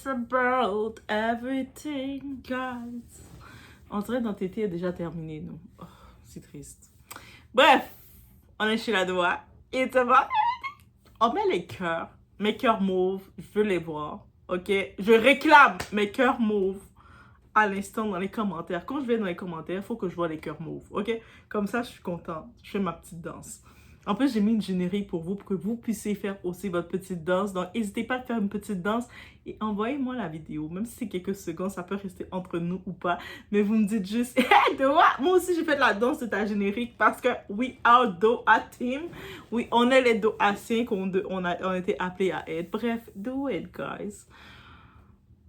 It's about everything, guys. On dirait dans Tété est déjà terminé, non? Oh, c'est triste. Bref, on est chez la Doua. It's about on met les cœurs. Mes cœurs mauves, je veux les voir. Ok? Je réclame mes cœurs mauves à l'instant dans les commentaires. Quand je vais dans les commentaires, il faut que je vois les cœurs mauves. Ok? Comme ça, je suis contente. Je fais ma petite danse. En plus, j'ai mis une générique pour vous que vous puissiez faire aussi votre petite danse. Donc, n'hésitez pas à faire une petite danse et envoyez-moi la vidéo. Même si c'est quelques secondes, ça peut rester entre nous ou pas. Mais vous me dites juste, hey, Doua, moi aussi j'ai fait la danse de ta générique parce que we are Doua team. Oui, on est les Doaciens on a été appelés à être. Bref, do it, guys.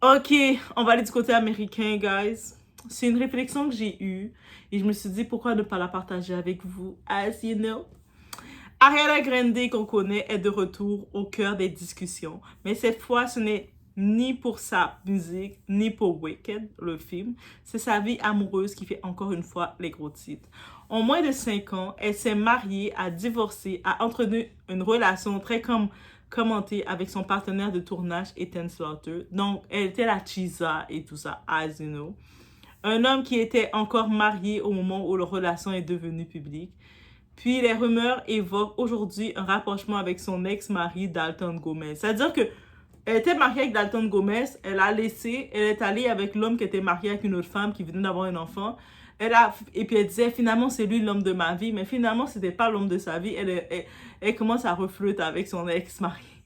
Ok, on va aller du côté américain, guys. C'est une réflexion que j'ai eue et je me suis dit pourquoi ne pas la partager avec vous, as you know. Ariana Grande, qu'on connaît, est de retour au cœur des discussions. Mais cette fois, ce n'est ni pour sa musique, ni pour Wicked, le film. C'est sa vie amoureuse qui fait encore une fois les gros titres. En moins de 5 ans, elle s'est mariée, a divorcé, a entretenu une relation très commentée avec son partenaire de tournage, Ethan Slaughter. Donc, elle était la Chisa et tout ça, as you know. Un homme qui était encore marié au moment où leur relation est devenue publique. Puis les rumeurs évoquent aujourd'hui un rapprochement avec son ex-mari Dalton Gomez. C'est-à-dire que elle était mariée avec Dalton Gomez, elle a laissé, elle est allée avec l'homme qui était marié avec une autre femme qui venait d'avoir un enfant. Et puis elle disait finalement c'est lui l'homme de ma vie, mais finalement c'était pas l'homme de sa vie. Elle commence à refleuter avec son ex-mari.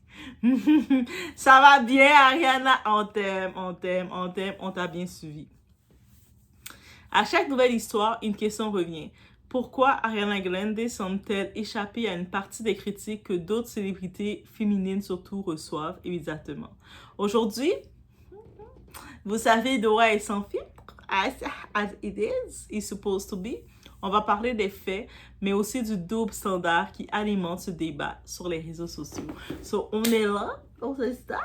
Ça va bien Ariana, on t'aime, on t'a bien suivi. À chaque nouvelle histoire, une question revient. Pourquoi Ariana Grande semble-t-elle échapper à une partie des critiques que d'autres célébrités féminines surtout reçoivent immédiatement? Aujourd'hui, vous savez, Doua est sans filtre, as it is supposed to be. On va parler des faits, mais aussi du double standard qui alimente ce débat sur les réseaux sociaux. So, on est là, on se start.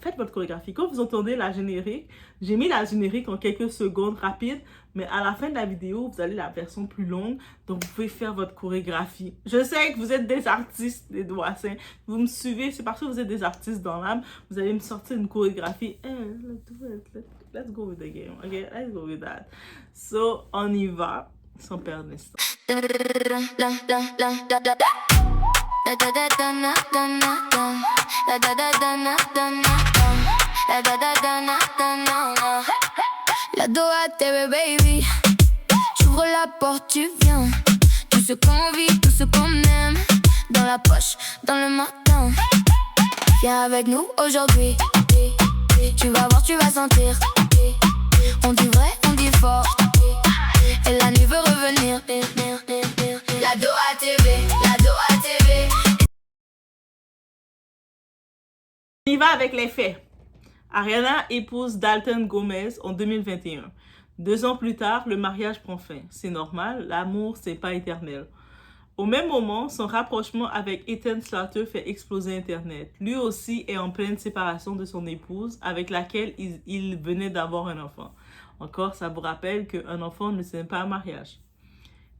Faites votre chorégraphie. Quand vous entendez la générique, j'ai mis la générique en quelques secondes rapides, mais à la fin de la vidéo, vous allez la version plus longue, donc vous pouvez faire votre chorégraphie. Je sais que vous êtes des artistes, les Doaciens. Vous me suivez, c'est parce que vous êtes des artistes dans l'âme. Vous allez me sortir une chorégraphie. Let's go with the game, ok? Let's go with that. So, on y va. Sans perdre l'instant. La Doua TV baby, j'ouvre la porte, tu viens. Tout ce qu'on vit, tout ce qu'on aime, dans la poche, dans le matin. Viens avec nous aujourd'hui. Tu vas voir, tu vas sentir. On dit vrai, on dit fort. Et la nuit veut revenir. La Doua TV, la Doua TV. On y va avec les faits. Ariana épouse Dalton Gomez en 2021. 2 ans plus tard, le mariage prend fin. C'est normal, l'amour, c'est pas éternel. Au même moment, son rapprochement avec Ethan Slaughter fait exploser Internet. Lui aussi est en pleine séparation de son épouse, avec laquelle il venait d'avoir un enfant. Encore, ça vous rappelle qu'un enfant ne signe pas un mariage.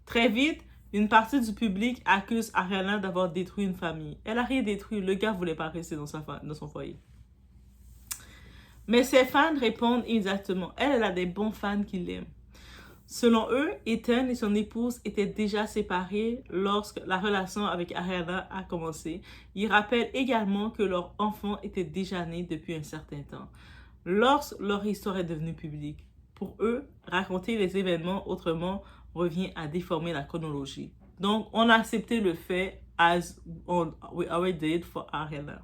Très vite, une partie du public accuse Ariana d'avoir détruit une famille. Elle a rien détruit, le gars voulait pas rester dans son foyer. Mais ses fans répondent immédiatement. Elle a des bons fans qui l'aiment. Selon eux, Ethan et son épouse étaient déjà séparés lorsque la relation avec Ariana a commencé. Ils rappellent également que leur enfant était déjà né depuis un certain temps, lorsque leur histoire est devenue publique. Pour eux, raconter les événements autrement revient à déformer la chronologie. Donc, on a accepté le fait as we already did for Ariana.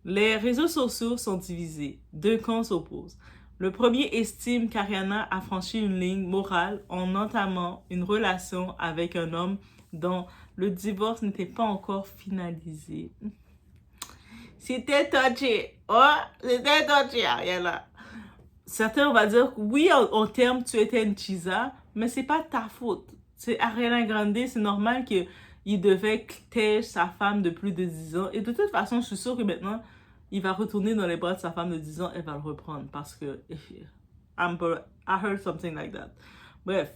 Les réseaux sociaux sont divisés. 2 camps s'opposent. Le premier estime qu'Ariana a franchi une ligne morale en entamant une relation avec un homme dont le divorce n'était pas encore finalisé. C'était touché. Oh, c'était touché, Ariana. Certains vont dire que oui, en termes, tu étais une chisa, mais c'est pas ta faute. C'est Ariana Grande, c'est normal qu'il devait têche sa femme de plus de 10 ans. Et de toute façon, je suis sûre que maintenant, il va retourner dans les bras de sa femme de 10 ans, elle va le reprendre parce que I heard something like that. Bref.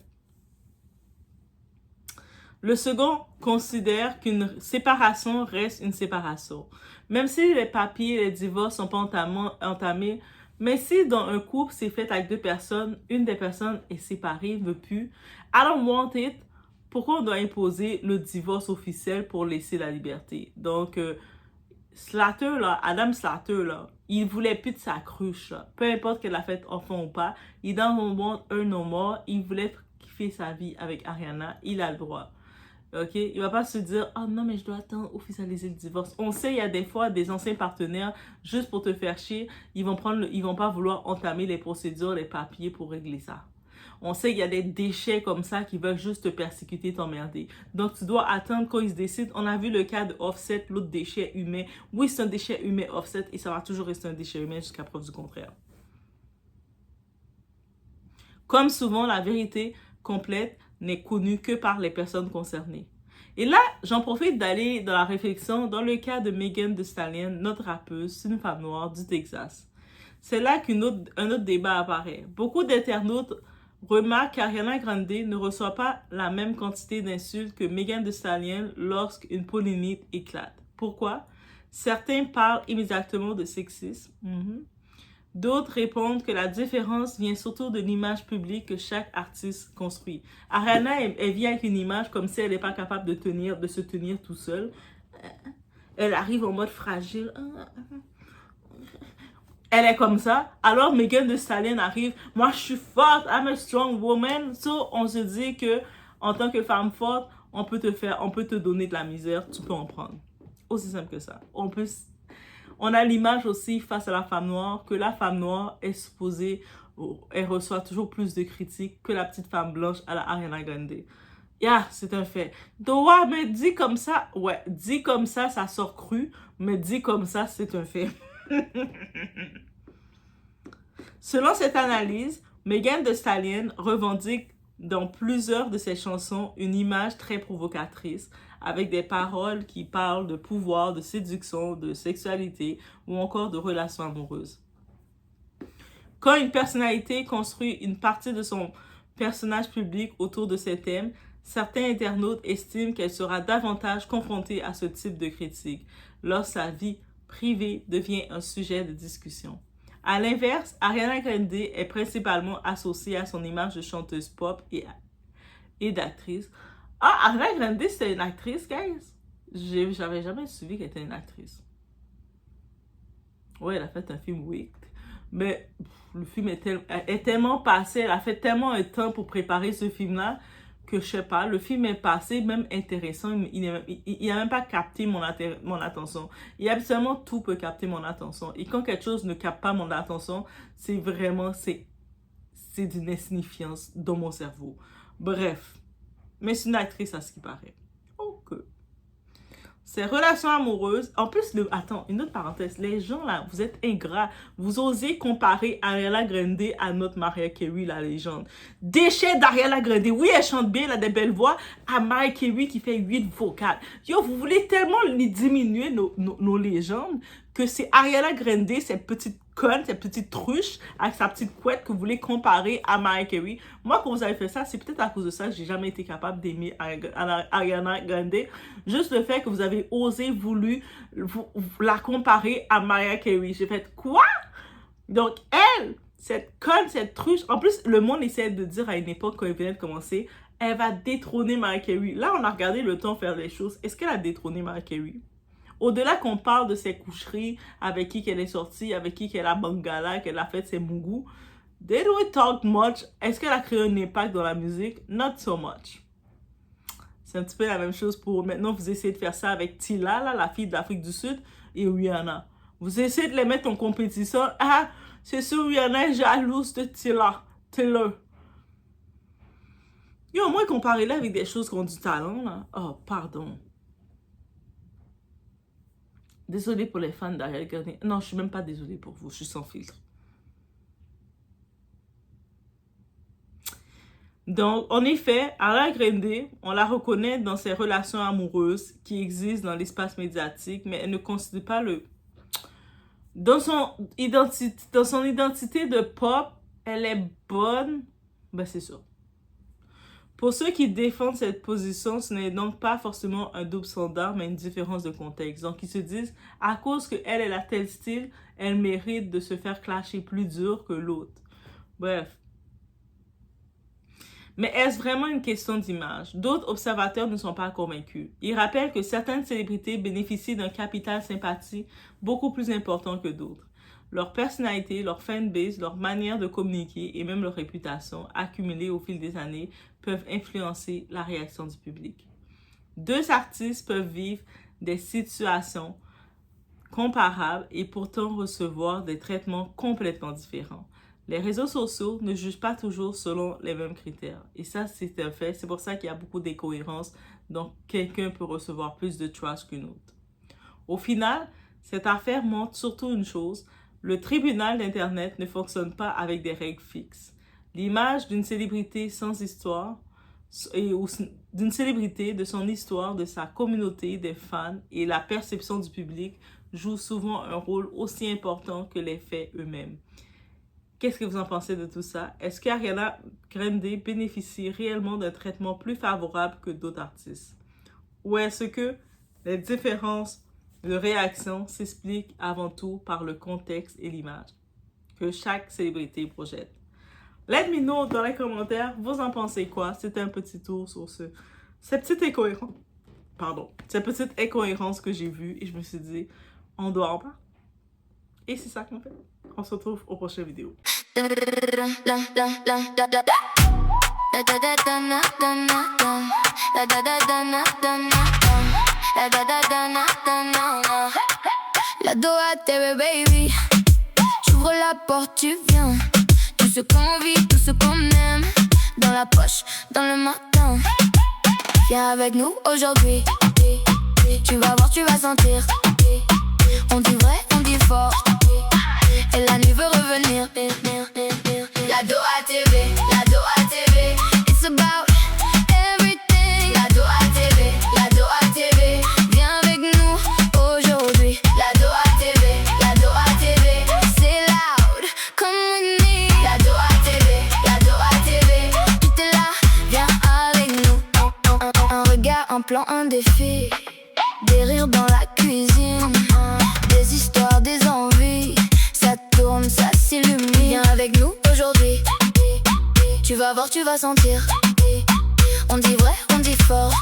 Le second considère qu'une séparation reste une séparation. Même si les papiers et les divorces sont pas entamés, mais si dans un couple c'est fait avec deux personnes, une des personnes est séparée, veut plus, I don't want it, pourquoi on doit imposer le divorce officiel pour laisser la liberté? Donc, Slater, là, Adam Slater, là, il voulait plus de sa cruche, là. Peu importe qu'elle a fait enfant ou pas, il dans le monde un no more, il voulait kiffer sa vie avec Ariana, il a le droit. Ok, il va pas se dire oh non mais je dois attendre officialiser le divorce. On sait il y a des fois des anciens partenaires juste pour te faire chier, ils vont pas vouloir entamer les procédures, les papiers pour régler ça. On sait qu'il y a des déchets comme ça qui veulent juste te persécuter, t'emmerder. Donc tu dois attendre quand ils se décident. On a vu le cas de Offset, l'autre déchet humain. Oui, c'est un déchet humain Offset et ça va toujours rester un déchet humain jusqu'à preuve du contraire. Comme souvent, la vérité complète n'est connue que par les personnes concernées. Et là, j'en profite d'aller dans la réflexion dans le cas de Megan Thee Stallion, notre rappeuse, c'est une femme noire du Texas. C'est là qu'un autre débat apparaît. Beaucoup d'internautes remarquent qu'Ariana Grande ne reçoit pas la même quantité d'insultes que Megan Thee Stallion lorsqu'une polémique éclate. Pourquoi? Certains parlent immédiatement de sexisme. D'autres répondent que la différence vient surtout de l'image publique que chaque artiste construit. Ariana, elle vient avec une image comme si elle n'est pas capable de se tenir tout seul. Elle arrive en mode fragile. Elle est comme ça. Alors Megan Thee Stallion arrive. Moi, je suis forte. I'm a strong woman. So, on se dit que en tant que femme forte, on peut te donner de la misère. Tu peux en prendre. Aussi simple que ça. On a l'image aussi face à la femme noire, que la femme noire est supposée, elle reçoit toujours plus de critiques que la petite femme blanche à la Ariana Grande. Yeah, c'est un fait. Donc, ouais, mais dit comme ça, ça sort cru, mais dit comme ça, c'est un fait. Selon cette analyse, Megan Thee Stallion revendique dans plusieurs de ses chansons une image très provocatrice, avec des paroles qui parlent de pouvoir, de séduction, de sexualité ou encore de relations amoureuses. Quand une personnalité construit une partie de son personnage public autour de ces thèmes, certains internautes estiment qu'elle sera davantage confrontée à ce type de critique lorsque sa vie privée devient un sujet de discussion. À l'inverse, Ariana Grande est principalement associée à son image de chanteuse pop et d'actrice. Ah, Ariana Grande, c'était une actrice, guys? J'avais jamais suivi qu'elle était une actrice. Ouais, elle a fait un film Wicked. Mais le film est tellement passé, elle a fait tellement de temps pour préparer ce film-là que je sais pas, le film est passé, même intéressant, il n'a même pas capté mon attention. Et absolument tout peut capter mon attention. Et quand quelque chose ne capte pas mon attention, c'est vraiment, c'est d'une insignifiance dans mon cerveau. Bref, mais c'est une actrice à ce qui paraît. Ok. Ces relations amoureuses, en plus, attends, une autre parenthèse, les gens là, vous êtes ingrats, vous osez comparer Ariana Grande à notre Mariah Carey, la légende. Déchet d'Ariana Grande, oui, elle chante bien, elle a des belles voix, à Mariah Carey qui fait 8 vocales. Yo, vous voulez tellement diminuer nos légendes que c'est Ariana Grande, cette petite conne, cette petite truche avec sa petite couette que vous voulez comparer à Mariah Carey. Moi, quand vous avez fait ça, c'est peut-être à cause de ça que j'ai jamais été capable d'aimer Ariana Grande. Juste le fait que vous avez osé voulu la comparer à Mariah Carey. J'ai fait quoi? Donc, elle, cette conne, cette truche, en plus, le monde essayait de dire à une époque quand elle venait de commencer, elle va détrôner Mariah Carey. Là, on a regardé le temps faire les choses. Est-ce qu'elle a détrôné Mariah Carey? Au-delà qu'on parle de ses coucheries, avec qui qu'elle est sortie, avec qui qu'elle a bangala, qu'elle a fait ses mougous, did we talk much? Est-ce qu'elle a créé un impact dans la musique? Not so much. C'est un petit peu la même chose pour maintenant, vous essayez de faire ça avec Tila, là, la fille de l'Afrique du Sud, et Rihanna. Vous essayez de les mettre en compétition. Ah, c'est sûr, Rihanna est jalouse de Tila. Taylor. Yo, au moins comparez-la avec des choses qui ont du talent, là. Oh, pardon. Désolée pour les fans d'Ariana Grande. Non, je suis même pas désolée pour vous. Je suis sans filtre. Donc, en effet, Ariana Grande, on la reconnaît dans ses relations amoureuses qui existent dans l'espace médiatique, mais elle ne constitue pas le... Dans son identité de pop, elle est bonne. Ben, c'est ça. Pour ceux qui défendent cette position, ce n'est donc pas forcément un double standard, mais une différence de contexte. Donc, ils se disent, à cause qu'elle, elle a tel style, elle mérite de se faire clasher plus dur que l'autre. Bref. Mais est-ce vraiment une question d'image? D'autres observateurs ne sont pas convaincus. Ils rappellent que certaines célébrités bénéficient d'un capital sympathie beaucoup plus important que d'autres. Leur personnalité, leur fanbase, leur manière de communiquer et même leur réputation, accumulées au fil des années, peuvent influencer la réaction du public. Deux artistes peuvent vivre des situations comparables et pourtant recevoir des traitements complètement différents. Les réseaux sociaux ne jugent pas toujours selon les mêmes critères. Et ça, c'est un fait. C'est pour ça qu'il y a beaucoup d'incohérences. Donc, quelqu'un peut recevoir plus de trash qu'une autre. Au final, cette affaire montre surtout une chose. Le tribunal d'Internet ne fonctionne pas avec des règles fixes. L'image d'une célébrité sans histoire, d'une célébrité, de son histoire, de sa communauté, des fans et la perception du public jouent souvent un rôle aussi important que les faits eux-mêmes. Qu'est-ce que vous en pensez de tout ça? Est-ce qu'Ariana Grande bénéficie réellement d'un traitement plus favorable que d'autres artistes? Ou est-ce que les différences de réaction s'expliquent avant tout par le contexte et l'image que chaque célébrité projette? Let me know dans les commentaires, vous en pensez quoi? C'était un petit tour sur cette petite incohérence que j'ai vue et je me suis dit, on doit en parler. Et c'est ça qu'on fait. On se retrouve aux prochaines vidéos. La Doha TV baby, j'ouvre la porte, tu viens. Tout ce qu'on vit, tout ce qu'on aime, dans la poche, dans le matin. Viens avec nous aujourd'hui. Tu vas voir, tu vas sentir. On dit vrai, on dit fort. Et la nuit veut revenir. La Doha TV, la Doha TV. It's about everything. La Doha TV, la Doha TV. Viens avec nous aujourd'hui. La Doha TV, la Doha TV. C'est loud, come with me. La Doha TV, la Doha TV. Tout est là, viens avec nous. Un regard, un plan, un défi. Des rires dans la cuisine. Des histoires, des envies. Ça tourne, ça s'illumine. Viens avec nous aujourd'hui. Tu vas voir, tu vas sentir. On dit vrai, on dit fort.